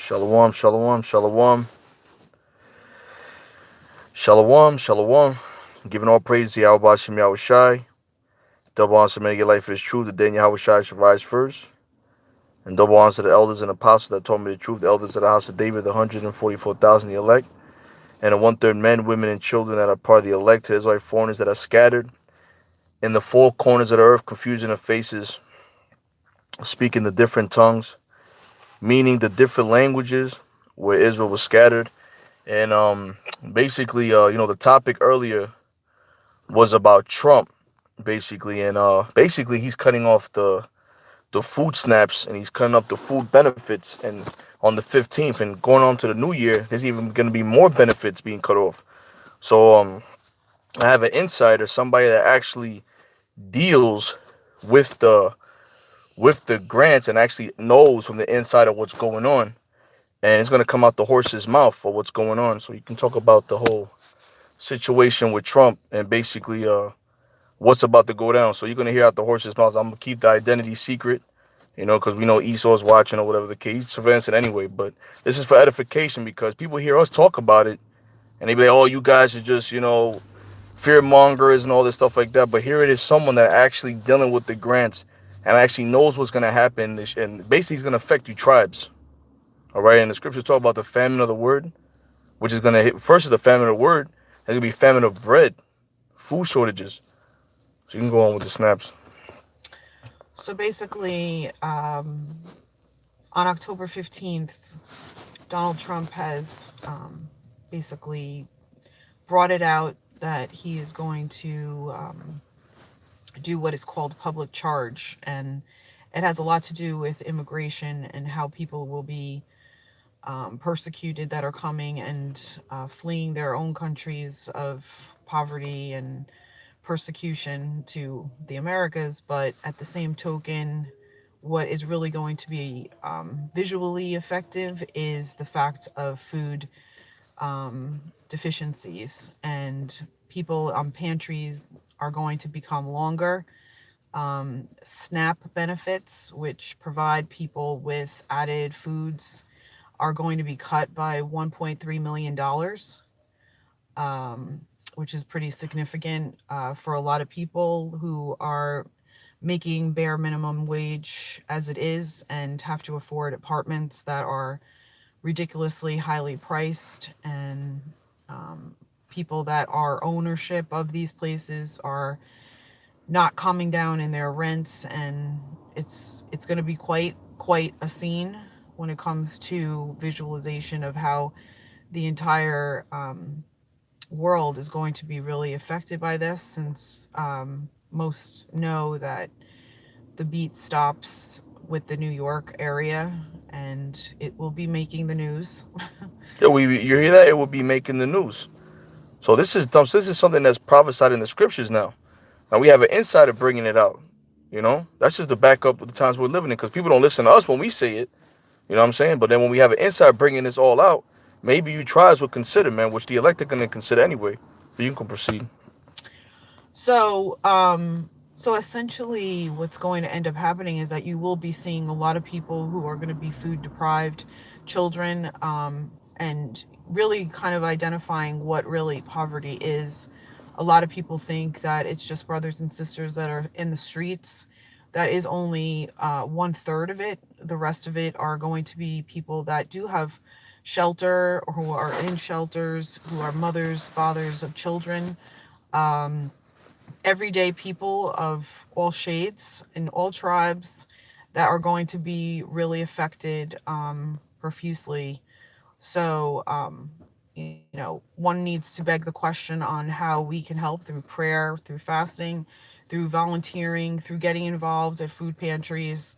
Shalom, shalom, shalom, shalom, shalom. Giving all praise to Yahawashi, Yahawashi. Double honors to make your life is true. The day in Yahawashi should rise first. And double honors to the elders and apostles that told me the truth. The elders of the house of David, the 144,000, the elect. And the one-third men, women, and children that are part of the elect. To Israelite foreigners that are scattered in the four corners of the earth, confusing their faces, speaking the different tongues, meaning the different languages where Israel was scattered. And basically, the topic earlier was about Trump, basically, and basically he's cutting off the food snaps and he's cutting up the food benefits, and on the 15th and going on to the new year, there's even going to be more benefits being cut off. So I have an insider, somebody that actually deals with the grants and actually knows from the inside of what's going on, and it's going to come out the horse's mouth for what's going on, so you can talk about the whole situation with Trump and basically what's about to go down. So you're gonna hear out the horse's mouth. I'm gonna keep the identity secret, because we know Esau's watching or whatever the case. He's surveillance anyway. But this is for edification because people hear us talk about it and they be like, "Oh, you guys are just fear mongers and all this stuff like that." But here it is, someone that actually dealing with the grants and actually knows what's gonna happen, and basically is gonna affect you tribes. All right, and the scriptures talk about the famine of the word, which is gonna hit first is the famine of the word. There's gonna be famine of bread, food shortages. So you can go on with the snaps. So basically, on October 15th, Donald Trump has basically brought it out that he is going to do what is called public charge. And it has a lot to do with immigration and how people will be persecuted that are coming and fleeing their own countries of poverty and persecution to the Americas. But at the same token, what is really going to be visually effective is the fact of food deficiencies, and people pantries are going to become longer. SNAP benefits, which provide people with added foods, are going to be cut by $1.3 million, um, which is pretty significant for a lot of people who are making bare minimum wage as it is and have to afford apartments that are ridiculously highly priced. And people that are ownership of these places are not coming down in their rents, and it's going to be quite a scene when it comes to visualization of how the entire world is going to be really affected by this, since most know that the beat stops with the New York area and it will be making the news. Yeah, you hear that? It will be making the news. So this is dumb. So this is something that's prophesied in the scriptures now. Now we have an insider bringing it out. That's just the backup of the times we're living in, because people don't listen to us when we say it. You know what I'm saying? But then when we have an insider bringing this all out, maybe you tribes will consider, man, which the elect are going to consider anyway. But you can proceed. So, so essentially, what's going to end up happening is that you will be seeing a lot of people who are going to be food deprived, children, and really kind of identifying what really poverty is. A lot of people think that it's just brothers and sisters that are in the streets. That is only one third of it. The rest of it are going to be people that do have shelter, or who are in shelters, who are mothers, fathers of children. Um, Everyday people of all shades and all tribes that are going to be really affected profusely. So, one needs to beg the question on how we can help through prayer, through fasting, through volunteering, through getting involved at food pantries,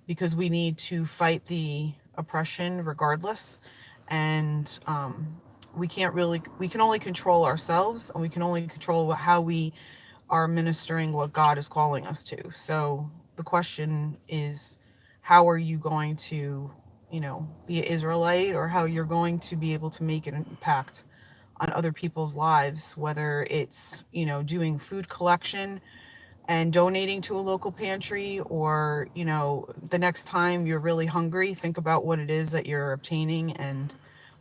because we need to fight the oppression regardless. And we can only control ourselves, and we can only control how we are ministering what God is calling us to. So the question is, how are you going to, be an Israelite, or how you're going to be able to make an impact on other people's lives, whether it's, doing food collection and donating to a local pantry, or, you know, the next time you're really hungry, think about what it is that you're obtaining and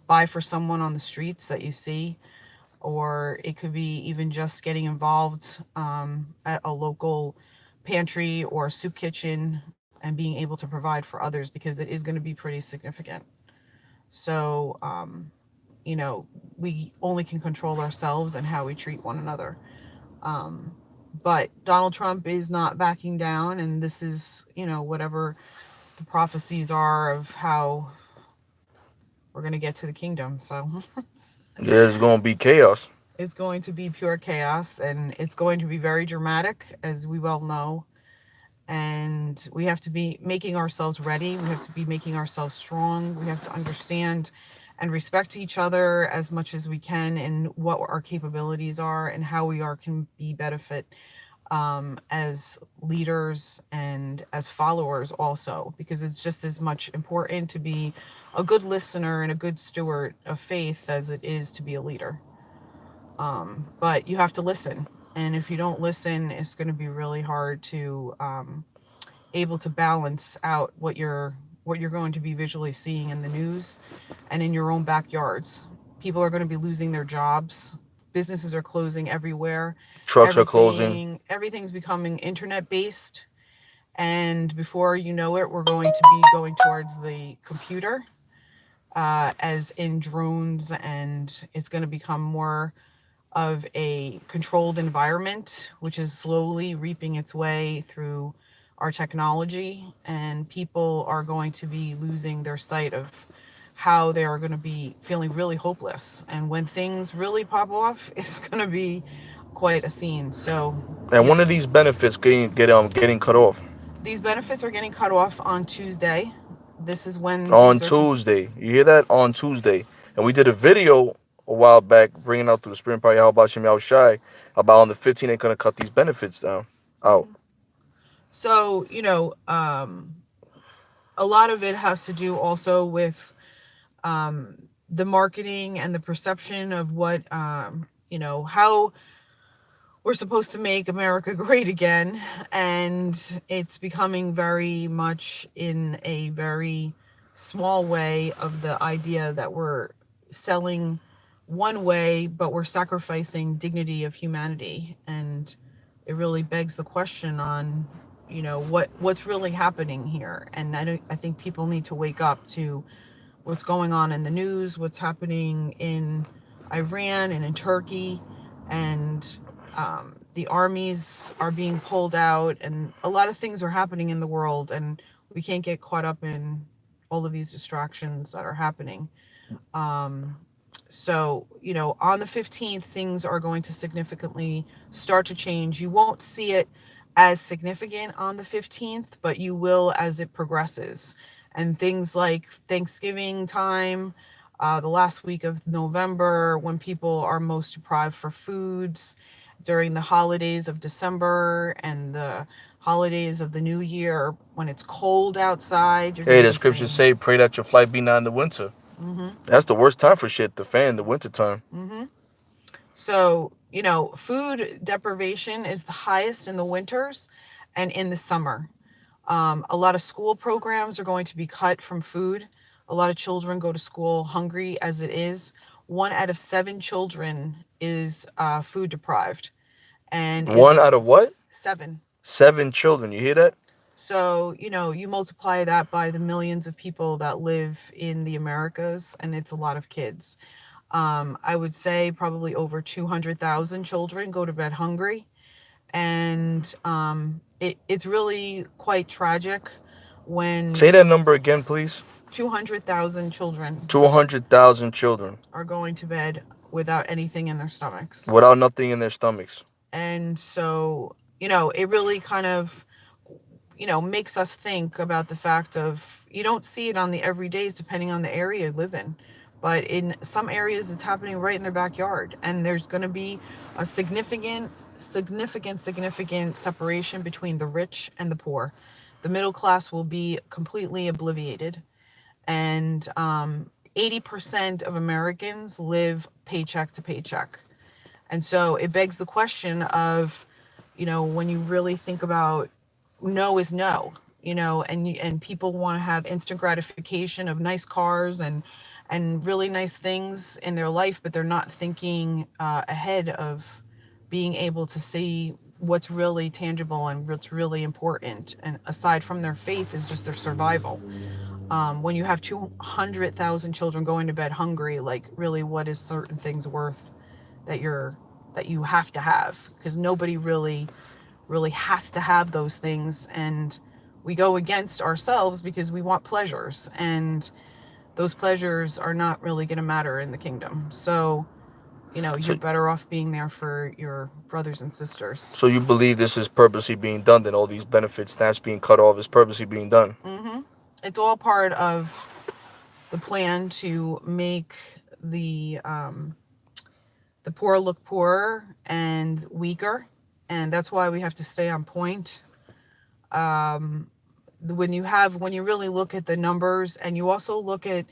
buy for someone on the streets that you see. Or it could be even just getting involved at a local pantry or soup kitchen and being able to provide for others, because it is going to be pretty significant. So, you know, we only can control ourselves and how we treat one another. Um, but Donald Trump is not backing down, and this is, you know, whatever the prophecies are of how we're going to get to the kingdom. So Yeah, it's gonna be chaos. it's going to be pure chaos, and it's going to be very dramatic, as we well know. And we have to be making ourselves ready. We have to be making ourselves strong. We have to understand and respect each other as much as we can, and what our capabilities are and how we are can be benefit as leaders and as followers also, because it's just as much important to be a good listener and a good steward of faith as it is to be a leader. But you have to listen, and if you don't listen, it's going to be really hard to able to balance out what you're going to be visually seeing in the news and in your own backyards. People are going to be losing their jobs. Businesses are closing everywhere. Trucks are closing. Everything's becoming internet based, and before you know it, we're going to be going towards the computer, as in drones, and it's going to become more of a controlled environment, which is slowly reaping its way through our technology. And people are going to be losing their sight of how they are going to be feeling really hopeless. And when things really pop off, it's going to be quite a scene. So, And yeah, one of these benefits getting cut off these benefits are getting cut off on Tuesday. This is when on these are. Tuesday. You hear that? On Tuesday. And we did a video a while back bringing out through the Spirit Power Yahawashi Yahushai about on the 15th they're gonna cut these benefits down out. Mhm. So, you know, a lot of it has to do also with um, the marketing and the perception of what, you know, how we're supposed to make America great again. And it's becoming very much in a very small way of the idea that we're selling one way, but we're sacrificing dignity of humanity. And it really begs the question on, you know, what's really happening here. And I think people need to wake up to what's going on in the news, what's happening in Iran and in Turkey, and the armies are being pulled out, and a lot of things are happening in the world, and we can't get caught up in all of these distractions that are happening. Um, so, you know, on the 15th, things are going to significantly start to change. You won't see it as significant on the 15th, but you will as it progresses. And things like Thanksgiving time, the last week of November, when people are most deprived for foods, during the holidays of December and the holidays of the New Year, when it's cold outside, you're going Hey, to the be scriptures saying, say, "Pray that your flight be not in the winter." mm-hmm, That's the worst time for shit to fan, the winter time. mm-hmm. So, you know, food deprivation is the highest in the winters and in the summer. A lot of school programs are going to be cut from food. A lot of children go to school hungry as it is. 1 out of 7 children is food deprived, and is One out of what? 7. 7 children. You hear that? So, you know, you multiply that by the millions of people that live in the Americas, and it's a lot of kids. I would say probably over 200,000 children go to bed hungry. And it's really quite tragic Say when that number again, please. 200,000 children 200,000 children are going to bed without anything in their stomachs. without nothing in their stomachs. And so, you know, it really kind of, you know, makes us think about the fact of, you don't see it on the everydays depending on the area you live in, but in some areas it's happening right in their backyard, and there's going to be a significant separation between the rich and the poor. The middle class will be completely obliterated, and 80% of Americans live paycheck to paycheck. And so it begs the question of, when you really think about no is no, and people want to have instant gratification of nice cars and really nice things in their life, but they're not thinking ahead of being able to see what's really tangible and what's really important. And aside from their faith is just their survival. When you have 200,000 children going to bed hungry, like really, what is certain things worth that you have to have? Because nobody really has to have those things, and we go against ourselves because we want pleasures, and those pleasures are not really going to matter in the kingdom. So you're So, better off being there for your brothers and sisters. so you believe this is purposely being done? That all these benefits that's being cut off is purposely being done? Mm-hmm. It's all part of the plan to make the um, the poor look poorer and weaker, and that's why we have to stay on point. um, when you really look at the numbers, and you also look at,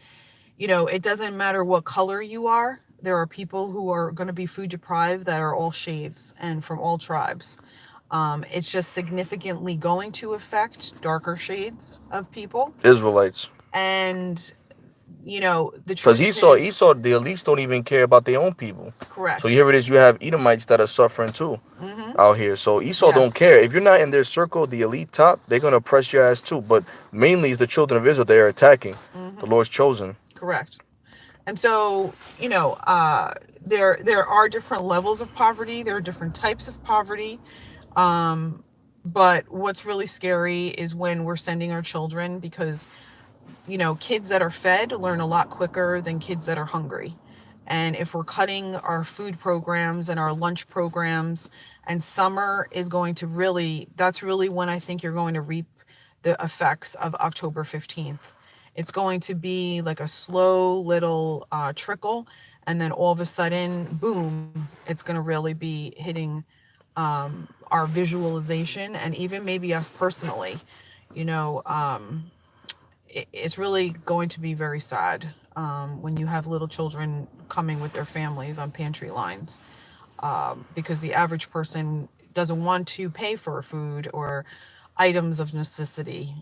it doesn't matter what color you are. There are people who are going to be food deprived that are all shades and from all tribes. It's just significantly going to affect darker shades of people. Israelites. And the Because truth Esau, is, Esau, the elites don't even care about their own people. So correct. here it is, you have Edomites that are suffering too Mm-hmm. out here. So Esau don't Yes. care. If you're not in their circle, the elite top, they're going to oppress your ass too. But mainly it's the children of Israel they're attacking. The Mm-hmm. Lord's chosen. Correct. And so, there are different levels of poverty. There are different types of poverty. Um, but what's really scary is when we're sending our children, because kids that are fed learn a lot quicker than kids that are hungry. And if we're cutting our food programs and our lunch programs, and summer is going to really, that's really when I think you're going to reap the effects of October 15th. It's going to be like a slow little trickle, and then all of a sudden, boom, it's going to really be hitting our visualization, and even maybe us personally. You know, it's really going to be very sad when you have little children coming with their families on pantry lines, because the average person doesn't want to pay for food or items of necessity,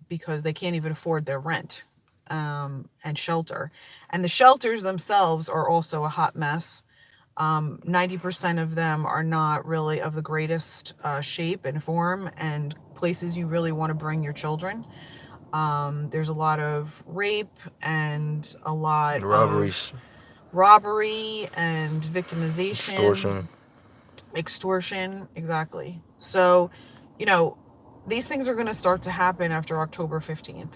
because they can't even afford their rent and shelter. And the shelters themselves are also a hot mess. 90% of them are not really of the greatest shape and form, and places you really want to bring your children. There's a lot of rape and a lot of Robberies, robbery and victimization, extortion. extortion, exactly. So, you know, these things are going to start to happen after October 15th.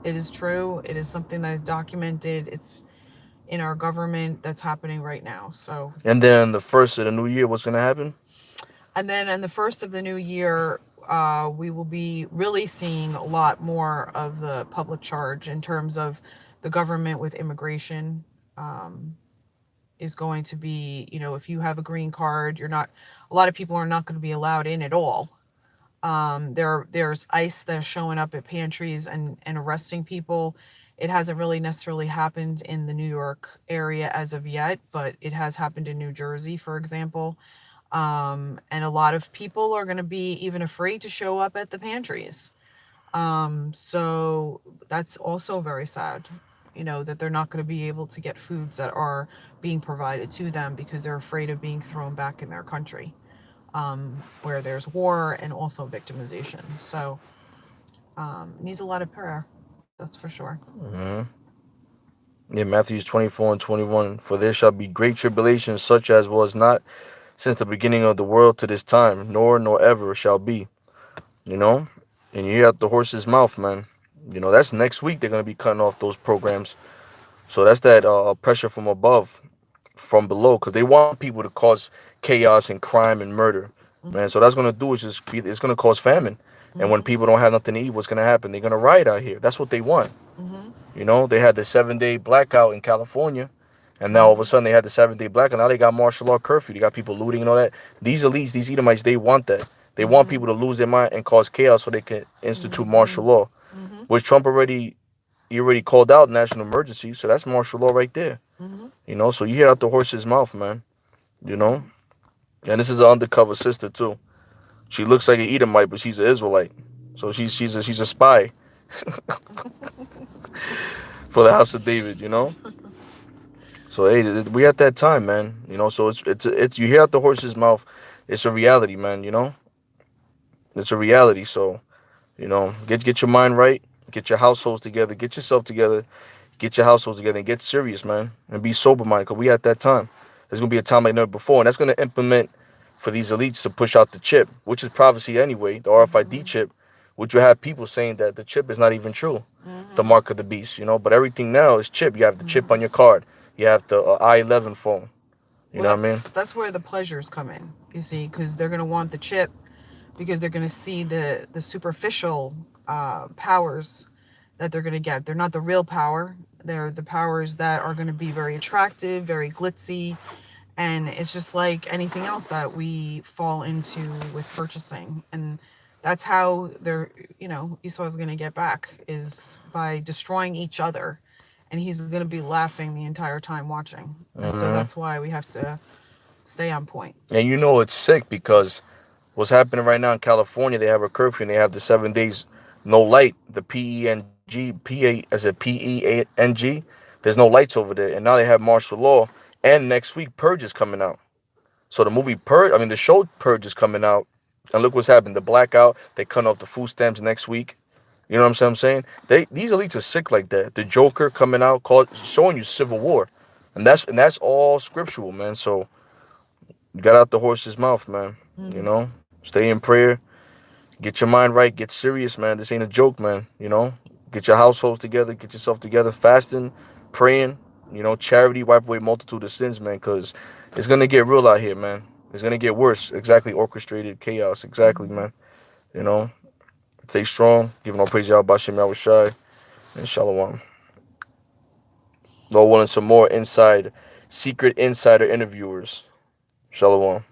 It is true. It is something that is documented. It's in our government that's happening right now. So, And then the first of the new year, what's going to happen? and then in the first of the new year, we will be really seeing a lot more of the public charge in terms of the government with immigration. Um, is going to be, if you have a green card, a lot of people are not going to be allowed in at all. There's ICE that's showing up at pantries and arresting people. It hasn't really necessarily happened in the New York area as of yet, but it has happened in New Jersey, for example. And a lot of people are going to be even afraid to show up at the pantries. So that's also very sad, that they're not going to be able to get foods that are being provided to them because they're afraid of being thrown back in their country, where there's war and also victimization. So it needs a lot of prayer, that's for sure. Hmm. Yeah, Matthew 24 and 21. For there shall be great tribulation, such as was not since the beginning of the world to this time, nor ever shall be. You know? And you hear out the horse's mouth, man. That's next week they're going to be cutting off those programs. So that's that pressure from above, from below, because they want people to cause chaos and crime and murder, man. Mm-hmm. So that's gonna do is it's gonna cause famine, and when Mm-hmm. people don't have nothing to eat, what's gonna happen? They're gonna riot out here. That's what they want. Mm-hmm. They had the 7 day blackout in California, and now all of a Mm-hmm. sudden they had the 7 day blackout. Now they got martial law curfew. They got people looting and all that. These elites, these Edomites, they want that. They want Mm-hmm. people to lose their mind and cause chaos so they can institute Mm-hmm. martial law, Mm-hmm. which Trump already he already called out national emergency. So that's martial law right there. Mm-hmm. So you hear out the horse's mouth, man. You know. And this is an undercover sister too. She looks like an Edomite, but she's an Israelite. So she's a spy for the house of David, you know. So hey, we at that time, man. You know, so it's you hear out the horse's mouth. It's a reality, man. You know, it's a reality. So get your mind right, get your households together, get yourself together, get your households together, and get serious, man, and be sober minded. Cause we at that time. There's gonna be a time like never before, and that's gonna implement for these elites to push out the chip, which is prophecy anyway, the RFID Mm-hmm. chip, which you have people saying that the chip is not even true, the Mm-hmm. mark of the beast, But everything now is chip. You have the chip on Mm-hmm. your card. You have the I-11 phone. You Well, know what I mean? that's where the pleasures come in. You see, because they're gonna want the chip, because they're gonna see the superficial powers that they're gonna get. They're not the real power. They're the powers that are gonna be very attractive, very glitzy, and it's just like anything else that we fall into with purchasing. And that's how they're, Esau's going to get back, is by destroying each other, and he's going to be laughing the entire time watching. And so Hmm. that's why we have to stay on point. And it's sick because what's happening right now in California, they have a curfew and they have the 7 days no light. The PENG. There's no lights over there, and now they have martial law. And next week, Purge is coming out. So the movie Purge, I mean the show Purge is coming out, and look what's happened. The blackout, they cut off the food stamps next week. You know what I'm saying? These elites are sick like that. The Joker coming out, showing you civil war, and that's all scriptural, man. So you got out the horse's mouth, man. Mm-hmm. Stay in prayer, get your mind right, get serious, man. This ain't a joke, man. Get your households together, get yourself together, fasting, praying. Charity wipe away multitude of sins, man. Cause it's gonna get real out here, man. It's gonna get worse. Exactly, orchestrated chaos. Exactly, Mm-hmm. man. You know, stay strong. Giving all praise to BAHASHAM, Yahawashi, and Shalom. Lord willing, some more secret insider interviewers. Shalom.